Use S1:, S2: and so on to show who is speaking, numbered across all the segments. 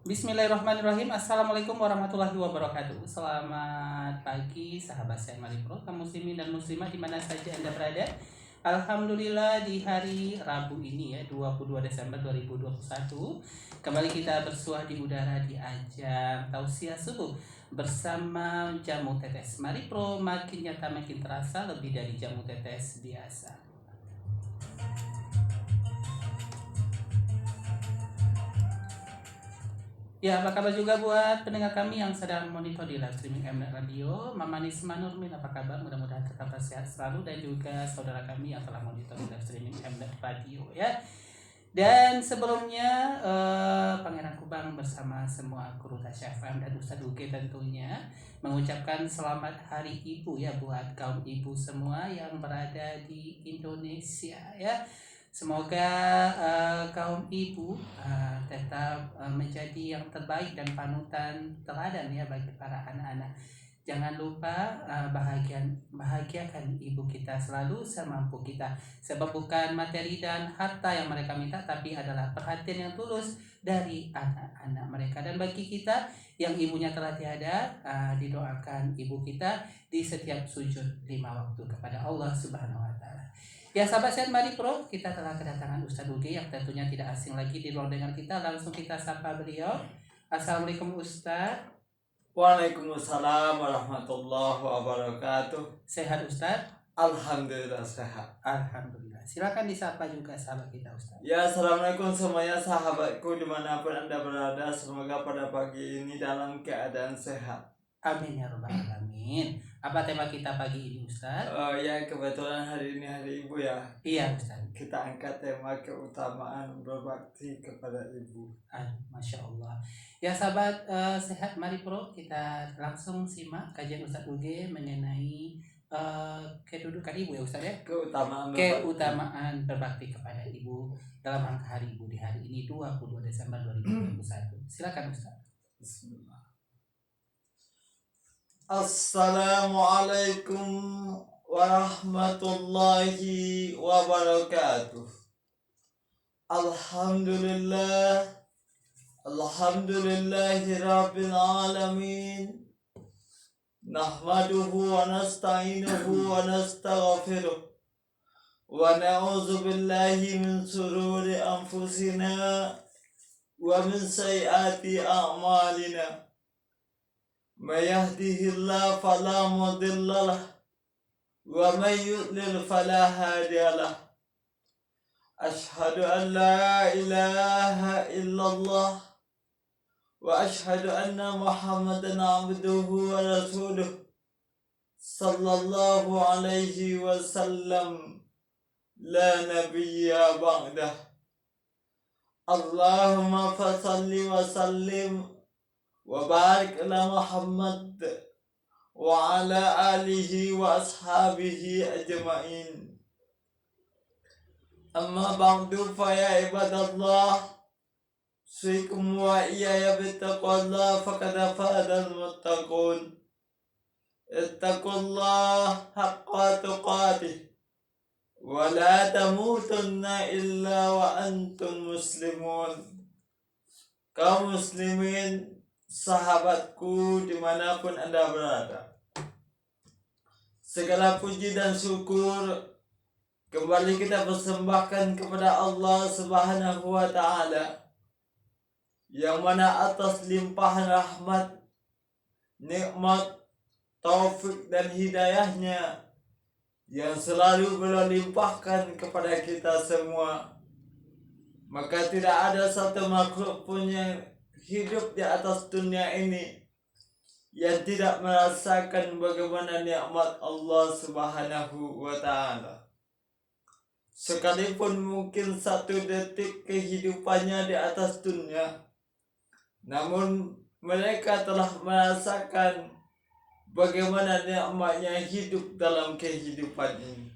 S1: Bismillahirrahmanirrahim. Assalamualaikum warahmatullahi wabarakatuh. Selamat pagi sahabat saya Maripro, kaum muslimin dan muslimah di mana saja Anda berada. Alhamdulillah di hari Rabu ini ya 22 Desember 2021 kembali kita bersuah di udara di ajang tausiah subuh bersama jamu tetes Maripro, makin nyata makin terasa lebih dari jamu tetes biasa. Ya, apa kabar juga buat pendengar kami yang sedang monitor di live streaming Mnet Radio. Mama Nisma Nurmin, apa kabar? Mudah-mudahan tetap sehat selalu, dan juga saudara kami yang telah monitor di live streaming Mnet Radio ya. Dan sebelumnya Pangeran Kubang bersama semua kru Tasya FM dan Ustadz Uge tentunya mengucapkan selamat Hari Ibu ya buat kaum ibu semua yang berada di Indonesia ya. Semoga kaum ibu tetap menjadi yang terbaik dan panutan teladan ya bagi para anak-anak. Jangan lupa bahagiakan ibu kita selalu semampu kita. Sebab bukan materi dan harta yang mereka minta, tapi adalah perhatian yang tulus dari anak-anak mereka. Dan bagi kita yang ibunya telah tiada, didoakan ibu kita di setiap sujud 5 waktu kepada Allah Subhanahu wa Ta'ala. Ya sahabat sehat Maripro, kita telah kedatangan Ustadz Uge yang tentunya tidak asing lagi di ruang dengar kita. Langsung kita sapa beliau. Assalamualaikum Ustadz.
S2: Waalaikumsalam warahmatullahi wabarakatuh.
S1: Sehat Ustadz?
S2: Alhamdulillah sehat.
S1: Alhamdulillah. Silakan disapa juga sahabat kita Ustadz.
S2: Ya, assalamualaikum semuanya sahabatku dimanapun Anda berada. Semoga pada pagi ini dalam keadaan sehat.
S1: Amin ya rabbal alamin. Apa tema kita pagi ini Ustadz?
S2: Ya, kebetulan hari ini hari ibu ya.
S1: Iya Ustadz.
S2: Kita angkat tema keutamaan berbakti kepada ibu.
S1: Masya Allah. Ya sahabat sehat Maripro, kita langsung simak kajian Ustadz Uge mengenai kedudukan ibu ya Ustadz ya. Keutamaan berbakti kepada ibu dalam rangka hari ibu di hari ini 22 Desember 2021. Silakan Ustadz.
S2: Bismillah. Assalamualaikum warahmatullahi wabarakatuh. Alhamdulillahi rabbil alamin. Nahmaduhu wa nasta'inuhu wa nastaghfiruh. Wa na'udzu billahi min sururi anfusina wa min sayyiati a'malina. May yahdihillahu fala mudilla lahu wa may yudlil fala hadiya lahu. Ashhadu an la ilaha illallah wa ashhadu anna Muhammadan abduhu wa rasuluh sallallahu alaihi wasallam la nabiyya ba'dah. Allahumma fasalli wa sallim wa barik ala Muhammad wa ala alihi wa ashabihi ajma'in. Amma ba'du fa ya ibadallah, usikum wa iyaya bittaqwallah faqad fazal muttaqun. Ittaqullah haqqa tuqatih wa la tamutunna illa wa antum muslimun. Kaum muslimin, sahabatku dimanapun Anda berada, segala puji dan syukur kembali kita persembahkan kepada Allah Subhanahu wa Ta'ala, yang mana atas limpahan rahmat, nikmat, taufik dan hidayahnya yang selalu beliau limpahkan kepada kita semua, maka tidak ada satu makhluk pun yang hidup di atas dunia ini yang tidak merasakan bagaimana nikmat Allah Subhanahu wa Ta'ala. Sekalipun mungkin satu detik kehidupannya di atas dunia, namun mereka telah merasakan bagaimana nikmatnya hidup dalam kehidupan ini.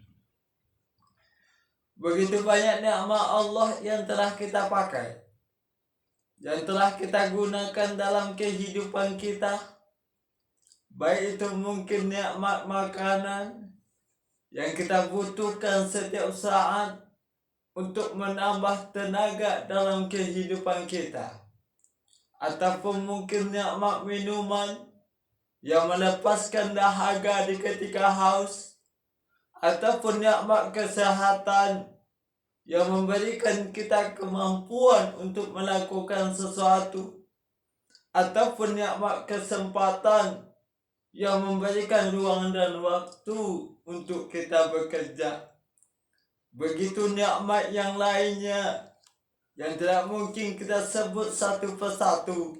S2: Begitu banyak nikmat Allah yang telah kita pakai, yang telah kita gunakan dalam kehidupan kita, baik itu mungkin nikmat makanan yang kita butuhkan setiap saat untuk menambah tenaga dalam kehidupan kita, ataupun mungkin nikmat minuman yang melepaskan dahaga di ketika haus, ataupun nikmat kesehatan yang memberikan kita kemampuan untuk melakukan sesuatu, ataupun nikmat kesempatan yang memberikan ruang dan waktu untuk kita bekerja. Begitu nikmat yang lainnya yang tidak mungkin kita sebut satu persatu,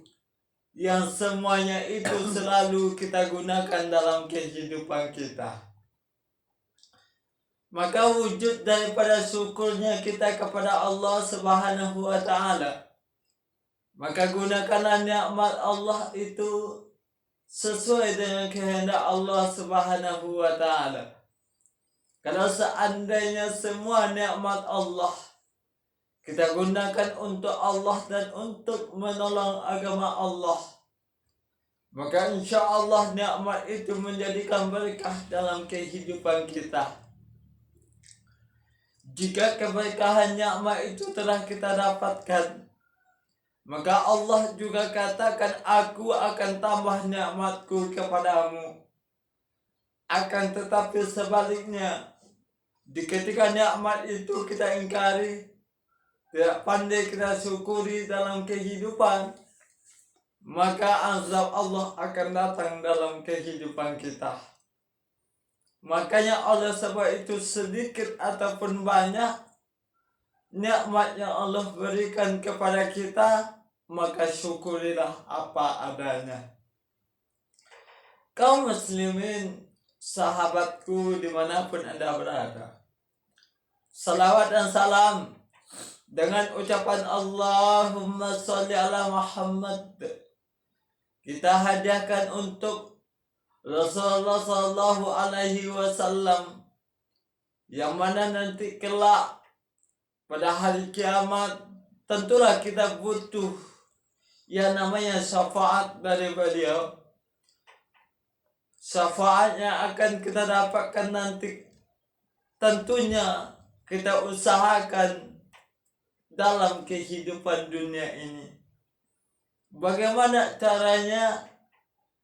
S2: yang semuanya itu selalu kita gunakan dalam kehidupan kita. Maka wujud daripada syukurnya kita kepada Allah Subhanahu wa Ta'ala, maka gunakanlah nikmat Allah itu sesuai dengan kehendak Allah Subhanahu wa Ta'ala. Kalau seandainya semua nikmat Allah kita gunakan untuk Allah dan untuk menolong agama Allah, maka insya Allah nikmat itu menjadikan berkah dalam kehidupan kita. Jika keberkahan nikmat itu telah kita dapatkan, maka Allah juga katakan, aku akan tambah nikmatku kepadamu. Akan tetapi sebaliknya, di ketika nikmat itu kita ingkari, tidak pandai kita syukuri dalam kehidupan, maka azab Allah akan datang dalam kehidupan kita. Makanya oleh sebab itu, sedikit ataupun banyak nikmat yang Allah berikan kepada kita, maka syukurilah apa adanya. Kaum muslimin, sahabatku dimanapun Anda berada, salawat dan salam dengan ucapan Allahumma sholli ala Muhammad kita hadiahkan untuk Rasulullah sallallahu alaihi wasallam, yang mana nanti kelak pada hari kiamat tentulah kita butuh yang namanya syafaat dari beliau. Syafaatnya akan kita dapatkan nanti, tentunya kita usahakan dalam kehidupan dunia ini. Bagaimana caranya?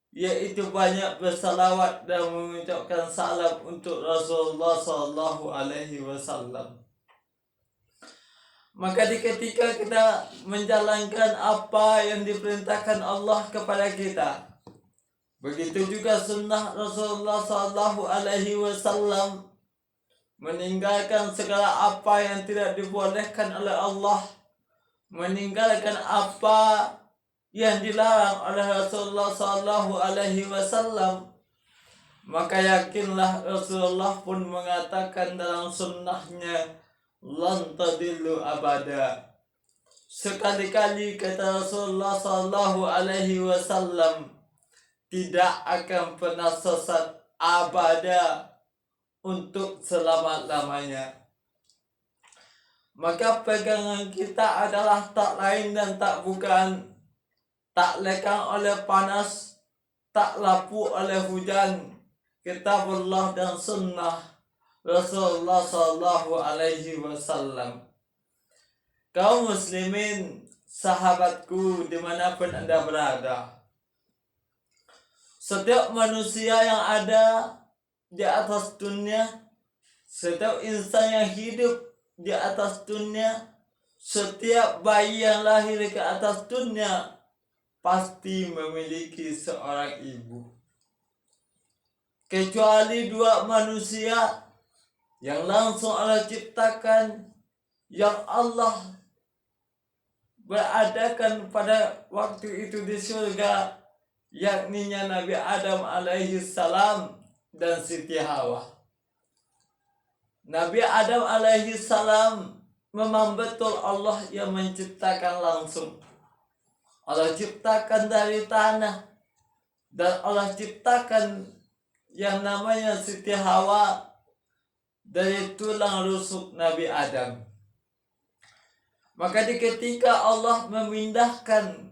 S2: Yaitu banyak bersalawat dan mengucapkan salam untuk Rasulullah sallallahu alaihi wasallam. Maka di ketika kita menjalankan apa yang diperintahkan Allah kepada kita, begitu juga sunnah Rasulullah sallallahu alaihi wasallam, meninggalkan segala apa yang tidak dibolehkan oleh Allah, meninggalkan apa yang dilarang oleh Rasulullah sallallahu alaihi wasallam, maka yakinlah Rasulullah pun mengatakan dalam sunnahnya, lan tadillu abada. Sekali-kali kata Rasulullah sallallahu alaihi wasallam, tidak akan pernah sesat abada, untuk selama-lamanya. Maka pegangan kita adalah tak lain dan tak bukan, tak lekang oleh panas, tak lapu oleh hujan, kitabullah dan sunnah Rasulullah sallallahu alaihi wasallam. Kaum muslimin, sahabatku dimanapun Anda berada, setiap manusia yang ada di atas dunia, setiap insan yang hidup di atas dunia, setiap bayi yang lahir ke atas dunia pasti memiliki seorang ibu. Kecuali dua manusia yang langsung Allah ciptakan, yang Allah beradakan pada waktu itu di surga, yakninya Nabi Adam alaihi salam dan Siti Hawa. Nabi Adam alaihi salam memang betul Allah yang menciptakan langsung. Allah ciptakan dari tanah, dan Allah ciptakan yang namanya Siti Hawa dari tulang rusuk Nabi Adam. Maka di ketika Allah memindahkan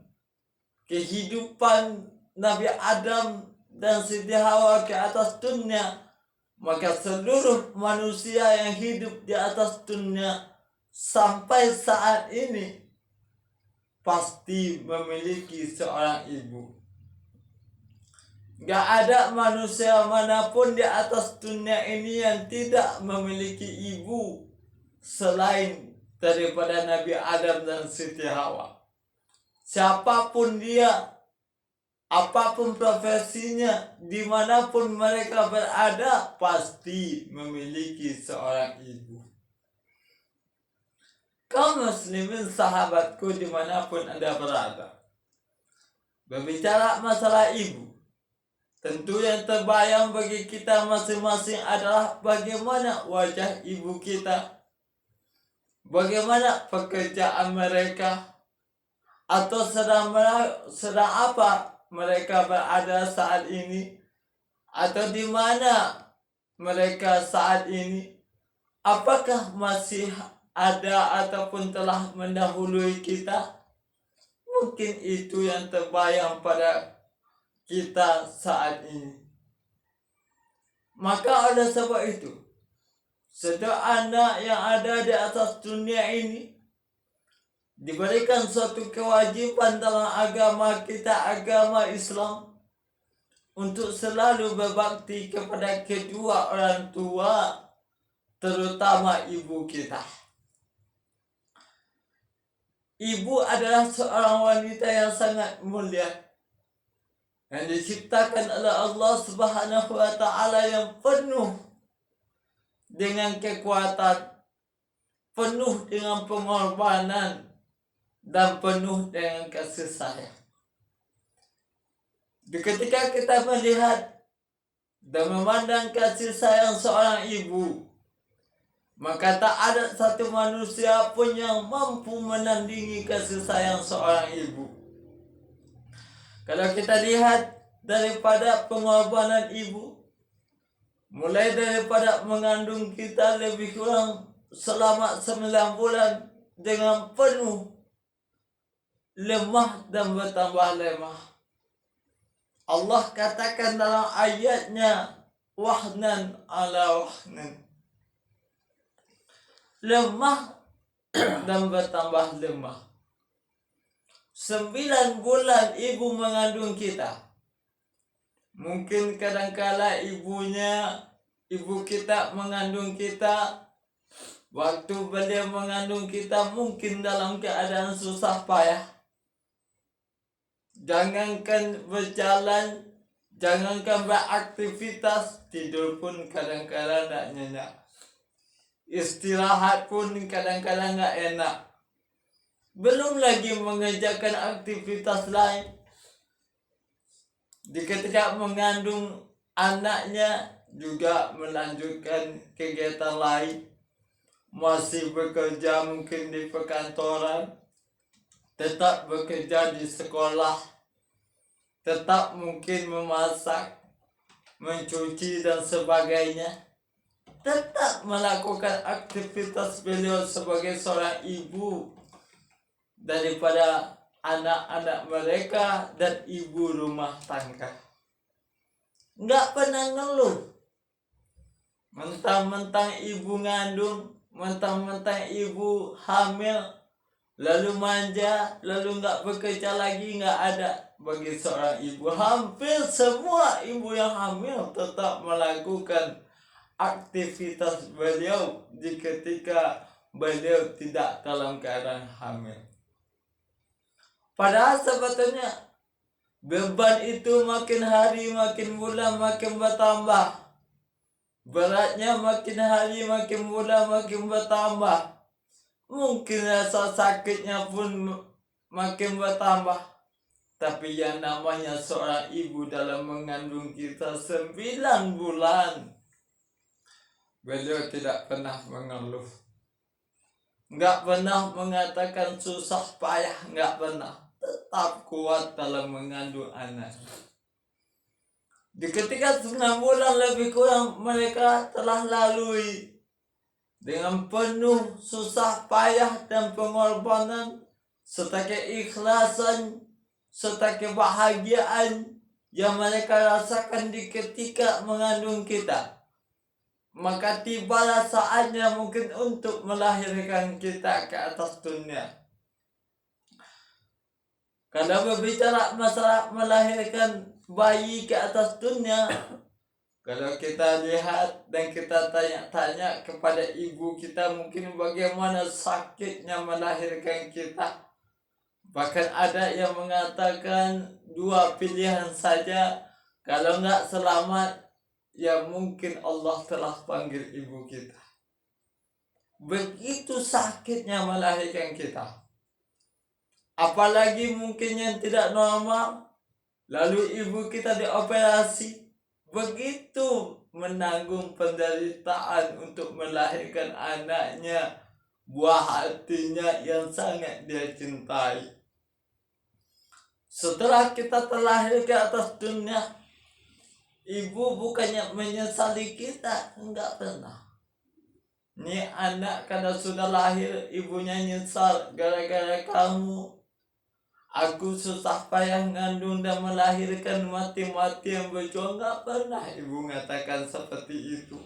S2: kehidupan Nabi Adam dan Siti Hawa ke atas dunia, maka seluruh manusia yang hidup di atas dunia sampai saat ini pasti memiliki seorang ibu. Gak ada manusia manapun di atas dunia ini yang tidak memiliki ibu selain daripada Nabi Adam dan Siti Hawa. Siapapun dia, apapun profesinya, dimanapun mereka berada, pasti memiliki seorang ibu. Kaum muslimin sahabatku dimanapun Anda berada, berbicara masalah ibu, tentu yang terbayang bagi kita masing-masing adalah bagaimana wajah ibu kita, bagaimana pekerjaan mereka, atau sedang apa mereka berada saat ini, atau di mana mereka saat ini, apakah masih ada ataupun telah mendahului kita. Mungkin itu yang terbayang pada kita saat ini. Maka oleh sebab itu, setiap anak yang ada di atas dunia ini diberikan suatu kewajiban dalam agama kita, agama Islam, untuk selalu berbakti kepada kedua orang tua, terutama ibu kita. Ibu adalah seorang wanita yang sangat mulia, yang diciptakan oleh Allah Subhanahu wa Ta'ala, yang penuh dengan kekuatan, penuh dengan pengorbanan, dan penuh dengan kasih sayang. Ketika kita melihat dan memandang kasih sayang seorang ibu, maka tak ada satu manusia pun yang mampu menandingi kasih sayang seorang ibu. Kalau kita lihat daripada pengorbanan ibu, mulai daripada mengandung kita lebih kurang selama 9 bulan dengan penuh lemah dan bertambah lemah. Allah katakan dalam ayatnya, wahnan ala wahnan, lemah dan bertambah lemah. 9 bulan ibu mengandung kita. Mungkin kadangkala ibu kita mengandung kita, waktu beliau mengandung kita mungkin dalam keadaan susah payah. Jangankan berjalan, jangankan beraktivitas, tidur pun kadang-kadang tak nyenyak. Istirahat pun kadang-kadang tak enak. Belum lagi mengerjakan aktivitas lain. Ketika mengandung anaknya juga melanjutkan kegiatan lain. Masih bekerja mungkin di perkantoran, tetap bekerja di sekolah, tetap mungkin memasak, mencuci dan sebagainya, tetap melakukan aktivitas beliau sebagai seorang ibu daripada anak-anak mereka dan ibu rumah tangga. Nggak pernah ngeluh. Mentang-mentang ibu ngandung, mentang-mentang ibu hamil, lalu manja, lalu nggak bekerja lagi, nggak ada bagi seorang ibu. Hampir semua ibu yang hamil tetap melakukan aktivitas beliau di ketika beliau tidak dalam keadaan hamil. Padahal sebetulnya beban itu makin hari, makin bulan, makin bertambah. Beratnya makin hari, makin bulan, makin bertambah. Mungkin rasa sakitnya pun makin bertambah. Tapi yang namanya seorang ibu dalam mengandung kita 9 bulan, beliau tidak pernah mengeluh. Nggak pernah mengatakan susah payah, nggak pernah. Tetap kuat dalam mengandung anak. Di ketika 9 bulan lebih kurang mereka telah lalui dengan penuh susah payah dan pengorbanan, serta keikhlasan, serta kebahagiaan yang mereka rasakan di ketika mengandung kita. Maka tibalah saatnya mungkin untuk melahirkan kita ke atas dunia. Kalau berbicara masalah melahirkan bayi ke atas dunia, kalau kita lihat dan kita tanya-tanya kepada ibu kita mungkin bagaimana sakitnya melahirkan kita. Bahkan ada yang mengatakan 2 pilihan saja, kalau nggak selamat, ya mungkin Allah telah panggil ibu kita. Begitu sakitnya melahirkan kita. Apalagi mungkin yang tidak normal, lalu ibu kita dioperasi, begitu menanggung penderitaan untuk melahirkan anaknya, buah hatinya yang sangat dia cintai. Setelah kita terlahir ke atas dunia, ibu bukannya menyesali kita, enggak pernah. Ini anak karena sudah lahir, ibunya nyesal gara-gara kamu. Aku susah payah ngandung dan melahirkan, mati-matian berjuang, enggak pernah ibu mengatakan seperti itu.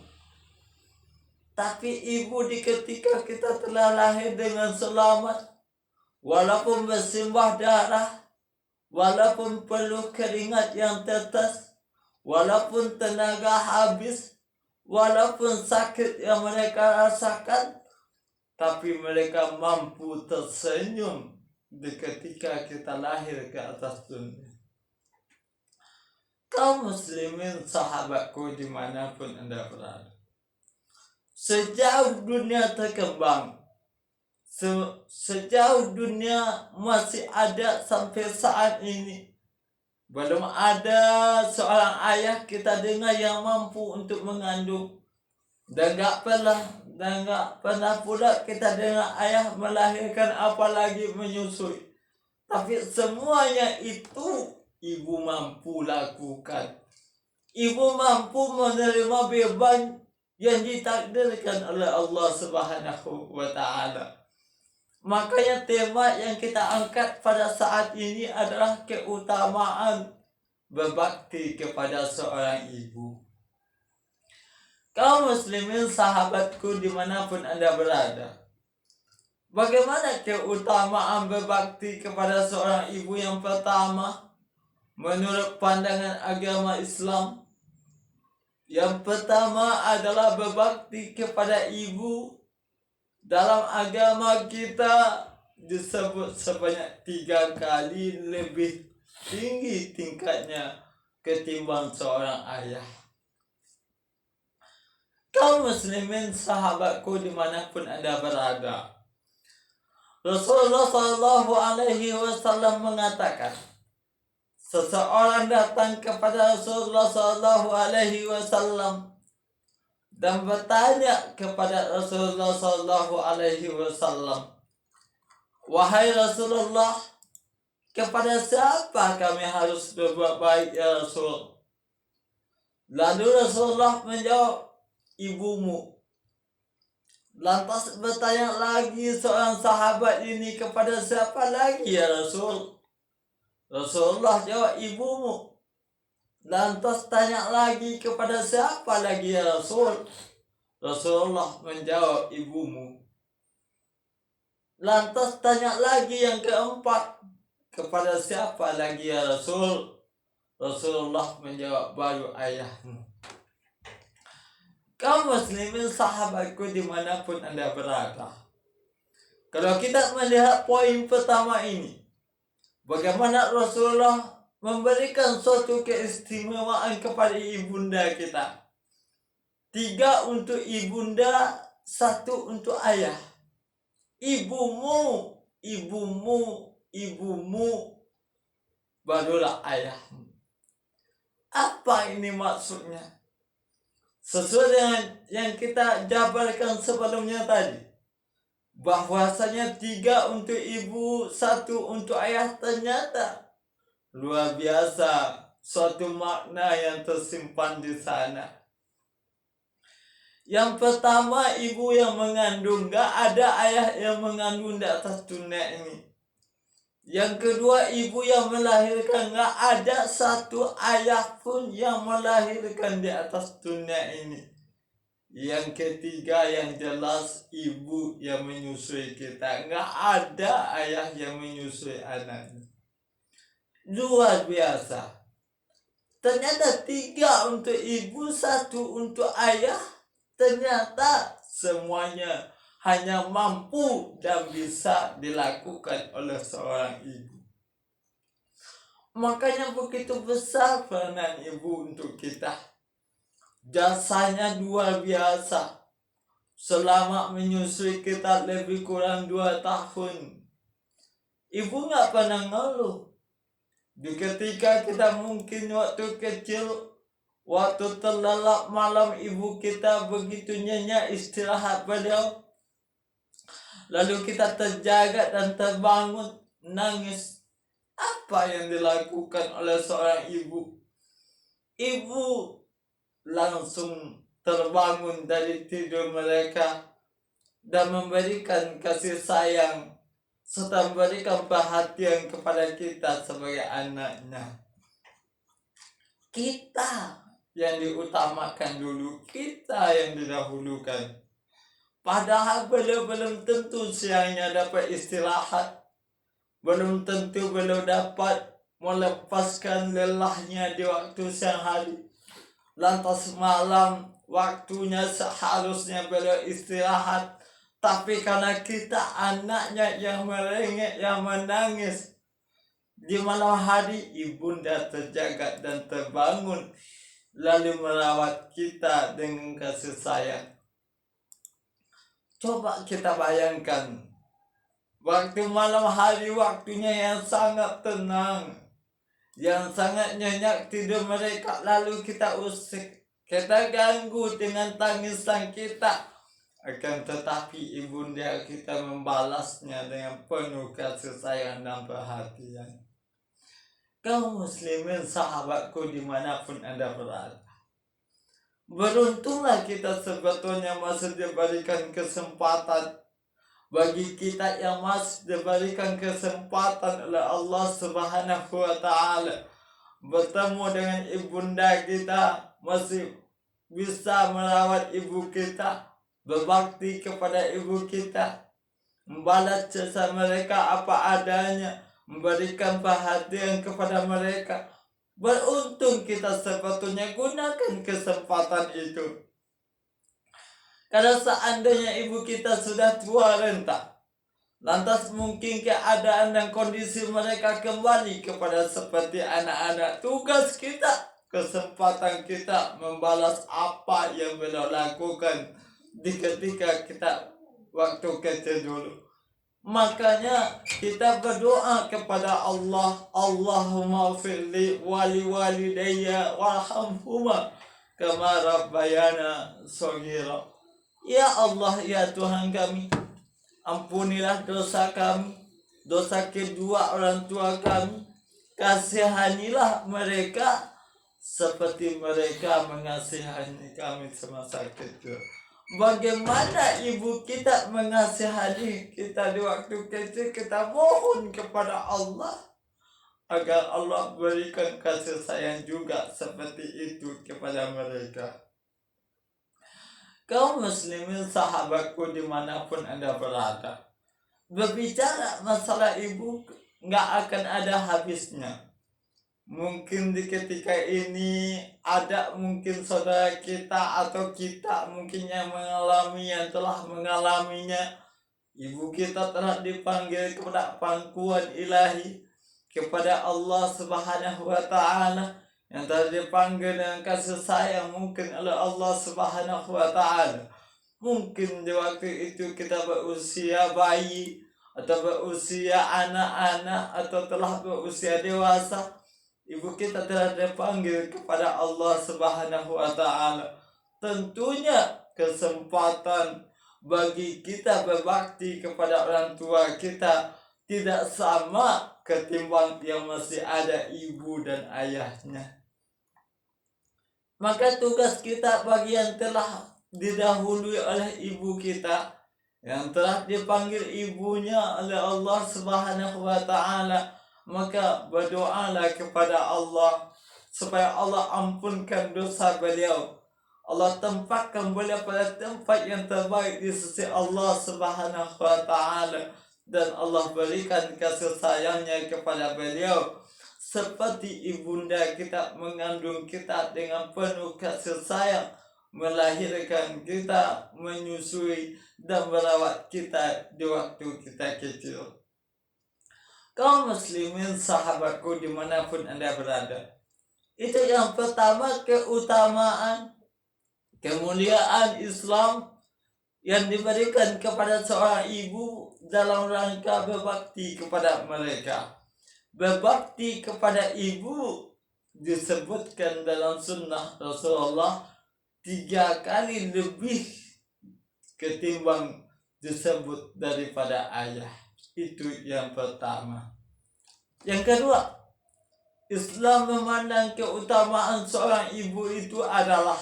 S2: Tapi ibu di ketika kita telah lahir dengan selamat, walaupun bersimbah darah, walaupun perlu keringat yang tetes, walaupun tenaga habis, walaupun sakit yang mereka rasakan, tapi mereka mampu tersenyum di ketika kita lahir ke atas dunia. Kaum muslimin sahabatku dimanapun Anda berada, sejauh dunia terkembang, sejauh dunia masih ada sampai saat ini, belum ada seorang ayah kita dengar yang mampu untuk mengandung. Dan gak pernah pula kita dengar ayah melahirkan apalagi menyusui. Tapi semuanya itu ibu mampu lakukan. Ibu mampu menerima beban yang ditakdirkan oleh Allah Subhanahu wa ta'ala. Makanya tema yang kita angkat pada saat ini adalah keutamaan berbakti kepada seorang ibu. Kaum muslimin sahabatku dimanapun Anda berada, bagaimana keutamaan berbakti kepada seorang ibu? Yang pertama, menurut pandangan agama Islam, yang pertama adalah berbakti kepada ibu. Dalam agama kita disebut sebanyak 3 kali lebih tinggi tingkatnya ketimbang seorang ayah. Kaum muslimin sahabatku dimanapun Anda berada, Rasulullah SAW mengatakan, seseorang datang kepada Rasulullah SAW dan bertanya kepada Rasulullah SAW, wahai Rasulullah, kepada siapa kami harus berbuat baik ya Rasul? Lalu Rasulullah menjawab, ibumu. Lantas bertanya lagi seorang sahabat ini, kepada siapa lagi ya Rasul? Rasulullah jawab, ibumu. Lantas tanya lagi, kepada siapa lagi ya Rasul? Rasulullah menjawab, ibumu. Lantas tanya lagi yang keempat, kepada siapa lagi ya Rasul? Rasulullah menjawab, baru ayahmu. Kaum muslimin sahabatku dimanapun Anda berada, kalau kita melihat poin pertama ini, bagaimana Rasulullah memberikan suatu keistimewaan kepada ibunda kita. 3 untuk ibunda, 1 untuk ayah. Ibumu, ibumu, ibumu, barulah ayahmu. Apa ini maksudnya? Sesuai dengan yang kita jabarkan sebelumnya tadi, bahwasanya 3 untuk ibu, 1 untuk ayah, ternyata luar biasa suatu makna yang tersimpan di sana. Yang pertama, ibu yang mengandung, gak ada ayah yang mengandung di atas dunia ini. Yang kedua, ibu yang melahirkan, gak ada satu ayah pun yang melahirkan di atas dunia ini. Yang ketiga, yang jelas, ibu yang menyusui kita, gak ada ayah yang menyusui anaknya. luar biasa. Ternyata 3 untuk ibu, 1 untuk ayah. Ternyata semuanya hanya mampu dan bisa dilakukan oleh seorang ibu. Makanya begitu besar peranan ibu untuk kita. Jasanya luar biasa. Selama menyusui kita lebih kurang 2 tahun. Ibu gak pernah ngeluh. Di ketika kita mungkin waktu kecil, waktu terlelap malam, ibu kita begitu nyenyak istirahat beliau. Lalu kita terjaga dan terbangun, nangis. Apa yang dilakukan oleh seorang ibu? Ibu langsung terbangun dari tidur mereka dan memberikan kasih sayang serta memberikan perhatian kepada kita sebagai anaknya. Kita yang diutamakan dulu, kita yang didahulukan. Padahal beliau belum tentu siangnya dapat istirahat, belum tentu beliau dapat melepaskan lelahnya di waktu siang hari. Lantas malam waktunya seharusnya beliau istirahat, tapi karena kita anaknya yang merengek, yang menangis, di malam hari ibunda terjaga dan terbangun, lalu merawat kita dengan kasih sayang. Coba kita bayangkan, waktu malam hari waktunya yang sangat tenang, yang sangat nyenyak tidur mereka, lalu kita usik, kita ganggu dengan tangisan kita. Akan tetapi ibunda kita membalasnya dengan penuh kasih sayang dan perhatian. Kaum muslimin sahabatku dimanapun Anda berada, beruntunglah kita sebetulnya masih diberikan kesempatan. Bagi kita yang masih diberikan kesempatan oleh Allah Subhanahu wa Ta'ala bertemu dengan ibunda kita, masih bisa merawat ibu kita, berbakti kepada ibu kita, membalas jasa mereka apa adanya, memberikan perhatian kepada mereka. Beruntung kita sebetulnya, gunakan kesempatan itu. Kalau seandainya ibu kita sudah tua renta, lantas mungkin keadaan dan kondisi mereka kembali kepada seperti anak-anak, tugas kita, kesempatan kita membalas apa yang beliau lakukan di ketika kita waktu kecil dulu. Makanya kita berdoa kepada Allah, Allahumma firli wali walidayya warhamhuma kama rabbayana shaghira. Ya Allah, ya Tuhan kami, ampunilah dosa kami, dosa kedua orang tua kami. Kasihanilah mereka seperti mereka mengasihani kami semasa kecil. Bagaimana ibu kita mengasihani kita di waktu kecil, kita mohon kepada Allah agar Allah berikan kasih sayang juga seperti itu kepada mereka. Kaum muslimin sahabatku dimanapun Anda berada, berbicara masalah ibu nggak akan ada habisnya. Mungkin di ketika ini ada mungkin saudara kita atau kita mungkin yang mengalami, yang telah mengalaminya. Ibu kita telah dipanggil kepada pangkuan ilahi, kepada Allah Subhanahu wa Ta'ala, yang telah dipanggil dengan kasih sayang mungkin oleh Allah Subhanahu wa Ta'ala. Mungkin di waktu itu kita berusia bayi, atau berusia anak-anak, atau telah berusia dewasa. Ibu kita telah dipanggil kepada Allah Subhanahu wa Ta'ala. Tentunya kesempatan bagi kita berbakti kepada orang tua kita tidak sama ketimbang yang masih ada ibu dan ayahnya. Maka tugas kita bagi yang telah didahului oleh ibu kita, yang telah dipanggil ibunya oleh Allah Subhanahu wa Ta'ala, maka berdoalah kepada Allah supaya Allah ampunkan dosa beliau. Allah tempatkan beliau pada tempat yang terbaik di sisi Allah Subhanahu wa Ta'ala, dan Allah berikan kasih sayangnya kepada beliau seperti ibunda kita mengandung kita dengan penuh kasih sayang, melahirkan kita, menyusui dan merawat kita di waktu kita kecil. Kaum muslimin sahabatku dimanapun Anda berada, itu yang pertama, keutamaan, kemuliaan Islam yang diberikan kepada seorang ibu dalam rangka berbakti kepada mereka. Berbakti kepada ibu disebutkan dalam sunnah Rasulullah 3 kali lebih ketimbang disebut daripada ayah. Itu yang pertama. Yang kedua, Islam memandang keutamaan seorang ibu itu adalah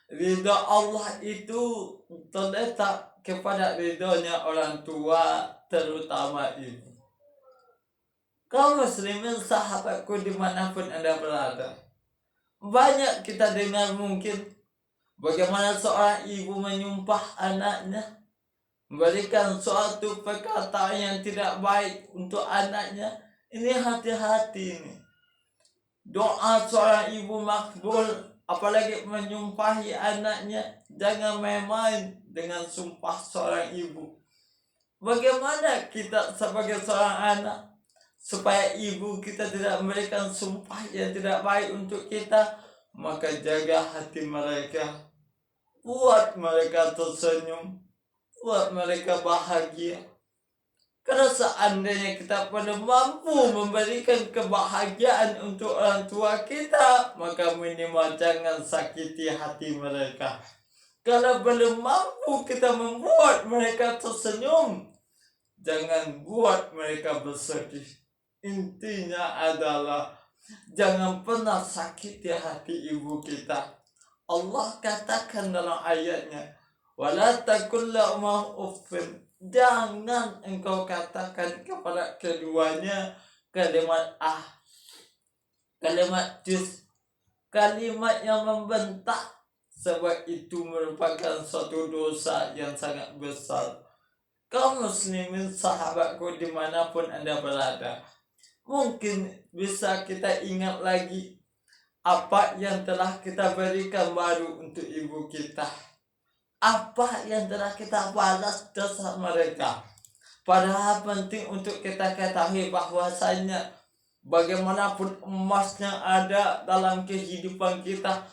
S2: ridha Allah itu terletak kepada ridhonya orang tua, terutama ibu. Kaum muslimin sahabatku dimanapun Anda berada, banyak kita dengar mungkin bagaimana seorang ibu menyumpah anaknya, memberikan suatu perkataan yang tidak baik untuk anaknya. Ini hati-hati ini. Doa seorang ibu makbul, apalagi menyumpahi anaknya. Jangan main-main dengan sumpah seorang ibu. Bagaimana kita sebagai seorang anak supaya ibu kita tidak memberikan sumpah yang tidak baik untuk kita? Maka jaga hati mereka, buat mereka tersenyum, buat mereka bahagia. Karena seandainya kita belum mampu memberikan kebahagiaan untuk orang tua kita, maka minimal jangan sakiti hati mereka. Kalau belum mampu kita membuat mereka tersenyum, jangan buat mereka bersedih. Intinya adalah jangan pernah sakiti hati ibu kita. Allah katakan dalam ayatnya, wala taqul lahuma uffin. Jangan engkau katakan kepada keduanya kalimat kalimat juz, kalimat yang membentak, sebab itu merupakan suatu dosa yang sangat besar. Kaum muslimin sahabatku dimanapun Anda berada, mungkin bisa kita ingat lagi apa yang telah kita berikan baru untuk ibu kita, apa yang telah kita balas jasa mereka. Padahal penting untuk kita ketahui bahwasanya bagaimanapun emas yang ada dalam kehidupan kita,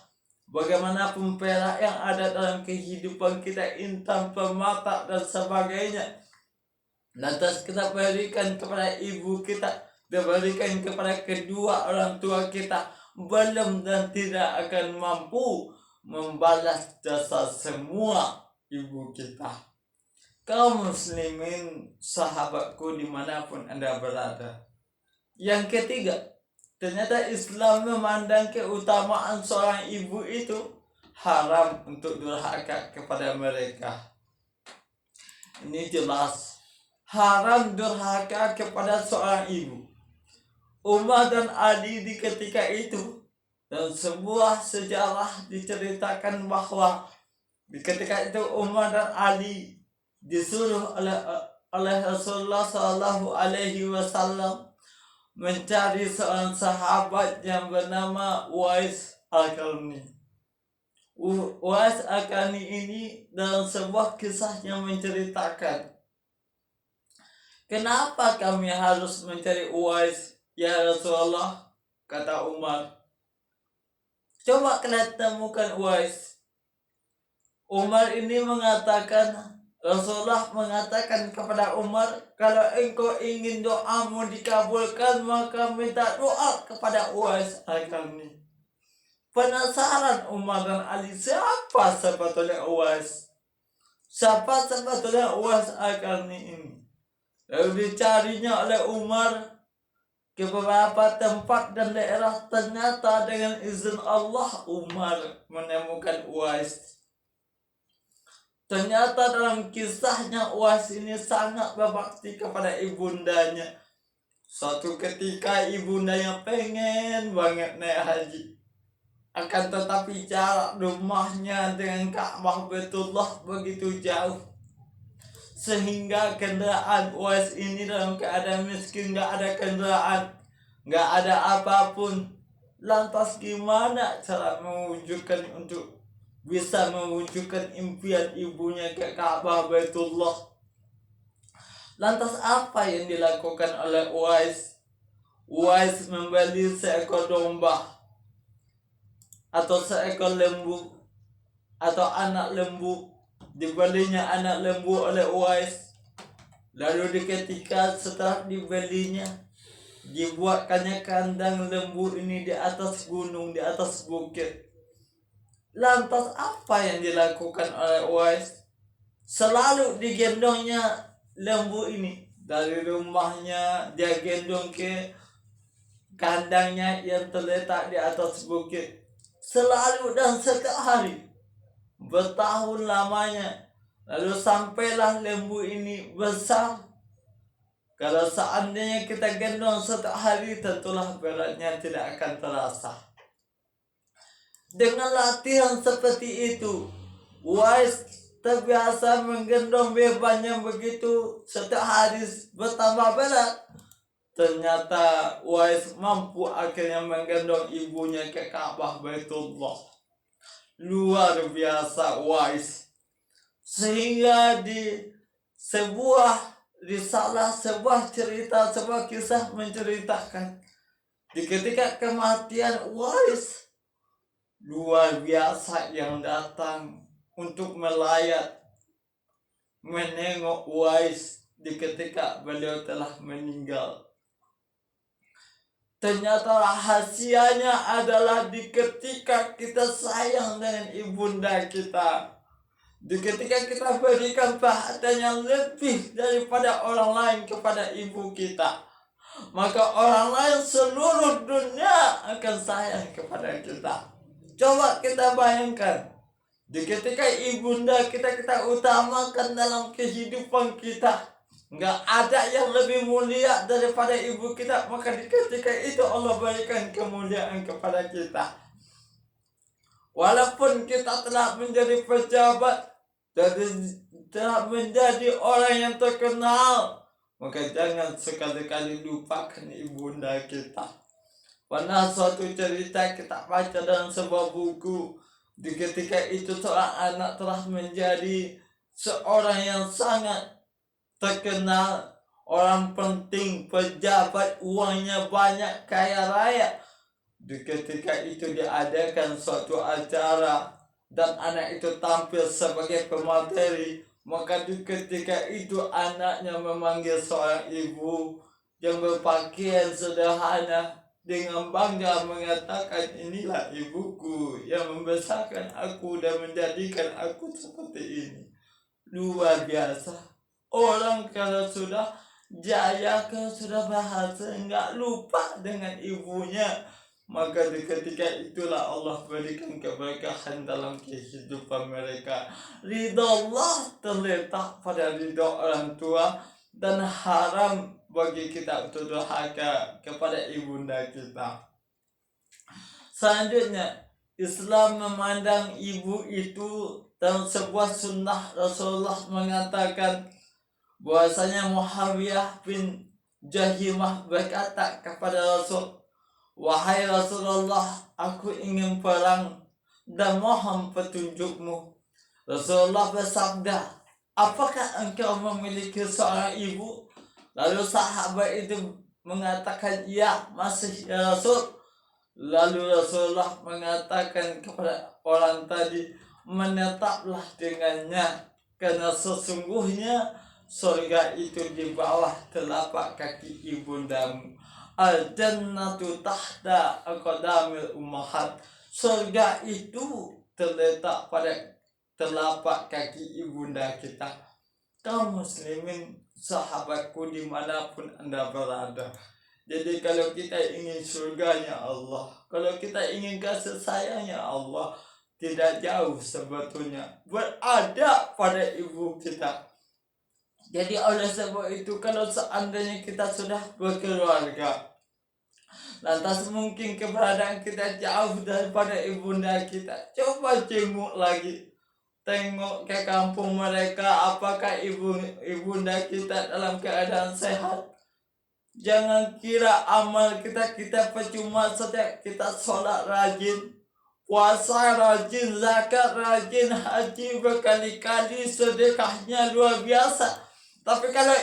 S2: bagaimanapun perak yang ada dalam kehidupan kita, intan, permata dan sebagainya, lantas kita berikan kepada ibu kita, diberikan kepada kedua orang tua kita, belum dan tidak akan mampu membalas jasa semua ibu kita. Kaum muslimin sahabatku dimanapun Anda berada, yang ketiga, ternyata Islam memandang keutamaan seorang ibu itu haram untuk durhaka kepada mereka. Ini jelas haram durhaka kepada seorang ibu. Umar dan Ali di ketika itu, dan sebuah sejarah diceritakan bahwa di ketika itu Umar dan Ali disuruh oleh Rasulullah SAW mencari seorang sahabat yang bernama Uwais Al-Qarni. Uwais Al-Qarni ini dalam sebuah kisah yang menceritakan, kenapa kami harus mencari Uwais, ya Rasulullah? Kata Umar, coba kalian temukan Uwais. Umar ini mengatakan, Rasulullah mengatakan kepada Umar, kalau engkau ingin doamu dikabulkan, maka minta doa kepada Uwais Al-Qarni. Penasaran Umar dan Ali, siapa sebetulnya Uwais? Siapa sebetulnya Uwais Al-Qarni ini? Lalu dicarinya oleh Umar ke beberapa tempat dan daerah. Ternyata dengan izin Allah Umar menemukan Uwais. Ternyata dalam kisahnya Uwais ini sangat berbakti kepada ibundanya. Suatu ketika ibundanya pengen banget naik haji, akan tetapi jarak rumahnya dengan Ka'bah Baitullah begitu jauh, sehingga kendaraan Uwais ini dalam keadaan miskin, gak ada kendaraan. nggak ada apapun. Lantas gimana cara bisa mewujudkan impian ibunya ke Ka'bah Baitullah? Lantas apa yang dilakukan oleh Uwais? Uwais membeli seekor domba atau seekor lembu atau anak lembu. Dibelinya anak lembu oleh Uwais. Lalu ketika setelah dibelinya, dibuatkannya kandang lembu ini di atas gunung, di atas bukit. Lantas apa yang dilakukan oleh Uwais? Selalu digendongnya lembu ini dari rumahnya, dia gendong ke kandangnya yang terletak di atas bukit. Selalu dan setiap hari, bertahun lamanya. Lalu sampailah lembu ini besar. Kalau seandainya kita gendong setiap hari, tentulah beratnya tidak akan terasa. Dengan latihan seperti itu, Uwais terbiasa menggendong bebannya begitu, setiap hari bertambah berat. Ternyata Uwais mampu akhirnya menggendong ibunya ke Ka'bah Baitullah. Luar biasa Uwais. Sehingga di salah sebuah cerita, sebuah kisah menceritakan di ketika kematian Uwais, luar biasa yang datang untuk melayat menengok Uwais di ketika beliau telah meninggal. Ternyata rahasianya adalah di ketika kita sayang dengan ibunda kita, di ketika kita berikan perhatian yang lebih daripada orang lain kepada ibu kita, maka orang lain seluruh dunia akan sayang kepada kita. Coba kita bayangkan, di ketika ibunda kita utamakan dalam kehidupan kita, nggak ada yang lebih mulia daripada ibu kita, maka di ketika itu Allah berikan kemuliaan kepada kita. Walaupun kita telah menjadi pejabat, telah menjadi orang yang terkenal, maka jangan sekali-kali lupakan ibunda kita. Pernah suatu cerita kita baca dalam sebuah buku, di ketika itu seorang anak telah menjadi seorang yang sangat terkenal, orang penting, pejabat, uangnya banyak, kaya raya. Di ketika itu diadakan suatu acara dan anak itu tampil sebagai pemateri, maka di ketika itu anaknya memanggil seorang ibu yang berpakaian sederhana dengan bangga mengatakan, inilah ibuku yang membesarkan aku dan menjadikan aku seperti ini. Luar biasa. Orang kalau sudah jaya, kalau sudah berhasil, nggak lupa dengan ibunya. Maka di ketika itulah Allah berikan keberkahan dalam kehidupan mereka. Ridha Allah terletak pada ridha orang tua, dan haram bagi kita untuk durhaka kepada ibunda kita. Selanjutnya, Islam memandang ibu itu dalam sebuah sunnah. Rasulullah mengatakan bahwasanya Muawiyah bin Jahimah berkata kepada Rasul, wahai Rasulullah, aku ingin perang dan mohon petunjukmu. Rasulullah bersabda, apakah engkau memiliki seorang ibu? Lalu sahabat itu mengatakan, ya, masih ya Rasul. Lalu Rasulullah mengatakan kepada orang tadi, menetaplah dengannya, karena sesungguhnya surga itu di bawah telapak kaki ibundamu. Al-jannatu tahta aqdamil ummahat. Surga itu terletak pada telapak kaki ibunda kita. Kaum muslimin, sahabatku dimanapun Anda berada, jadi kalau kita ingin surganya Allah, kalau kita ingin kasih sayangnya Allah, tidak jauh sebetulnya, berada pada ibu kita. Jadi oleh sebab itu, kalau seandainya kita sudah berkeluarga, lantas mungkin keberadaan kita jauh daripada ibunda kita, coba jenguk lagi, tengok ke kampung mereka, apakah ibunda kita dalam keadaan sehat. Jangan kira amal kita percuma saja. Kita sholat rajin, puasa rajin, zakat rajin, haji berkali-kali, sedekahnya luar biasa. Tapi kalau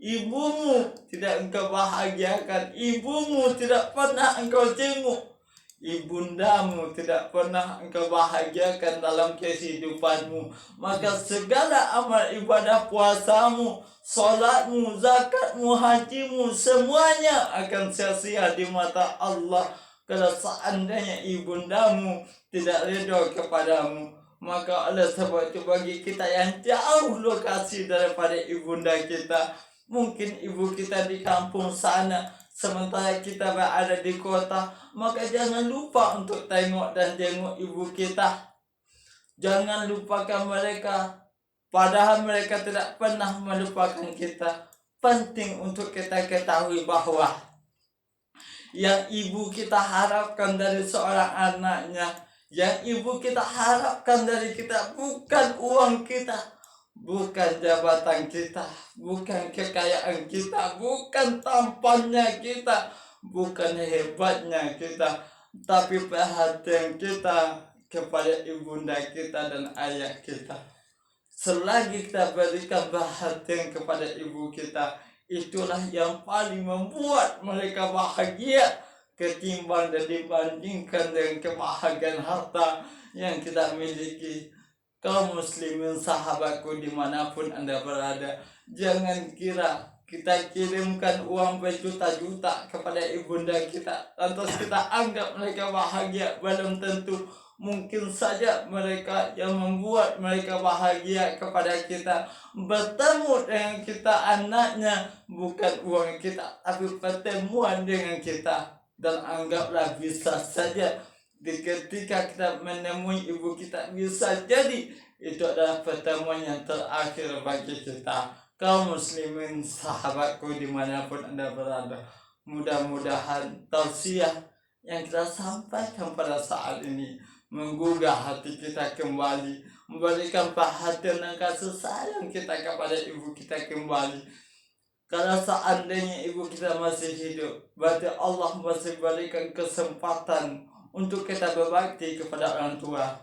S2: ibumu tidak engkau bahagiakan, ibumu tidak pernah engkau jenguk, ibundamu tidak pernah engkau bahagiakan dalam kehidupanmu, maka segala amal ibadah, puasamu, solatmu, zakatmu, hajimu, semuanya akan sia-sia di mata Allah. Kalau seandainya ibundamu tidak ridho kepadamu, maka oleh sebab itu bagi kita yang jauh lokasi daripada ibunda kita, mungkin ibu kita di kampung sana, sementara kita berada di kota, maka jangan lupa untuk tengok dan jenguk ibu kita. Jangan lupakan mereka, padahal mereka tidak pernah melupakan kita. Penting untuk kita ketahui bahwa yang ibu kita harapkan dari seorang anaknya, yang ibu kita harapkan dari kita bukan uang kita, bukan jabatan kita, bukan kekayaan kita, bukan tampannya kita, bukan hebatnya kita, tapi perhatian kita kepada ibunda kita dan ayah kita. Selagi kita berikan perhatian kepada ibu kita, itulah yang paling membuat mereka bahagia ketimbang dan dibandingkan dengan kebahagiaan harta yang kita miliki. Kaum muslimin sahabatku dimanapun Anda berada, jangan kira kita kirimkan uang berjuta-juta kepada ibunda kita, lantas kita anggap mereka bahagia. Belum tentu. Mungkin saja mereka yang membuat mereka bahagia kepada kita bertemu dengan kita anaknya, bukan uang kita, tapi pertemuan dengan kita. Dan anggaplah bisa saja di ketika kita menemui ibu kita, bisa jadi itu adalah pertemuan yang terakhir bagi kita. Kaum muslimin sahabatku dimanapun Anda berada, mudah-mudahan tausiah yang kita sampaikan pada saat ini menggugah hati kita kembali, memberikan perhatian dan kasih sayang kita kepada ibu kita kembali. Kalau seandainya ibu kita masih hidup, berarti Allah masih berikan kesempatan untuk kita berbakti kepada orang tua.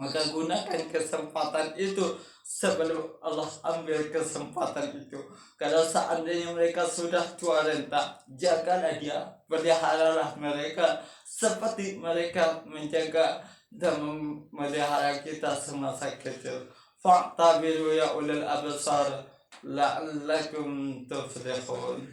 S2: Maka gunakan kesempatan itu sebelum Allah ambil kesempatan itu. Kalau seandainya mereka sudah tua renta, jagalah dia, peliharalah mereka seperti mereka menjaga dan memelihara kita semasa kecil. Fa'tabiru ya ulil absar la'allakum tuflihun.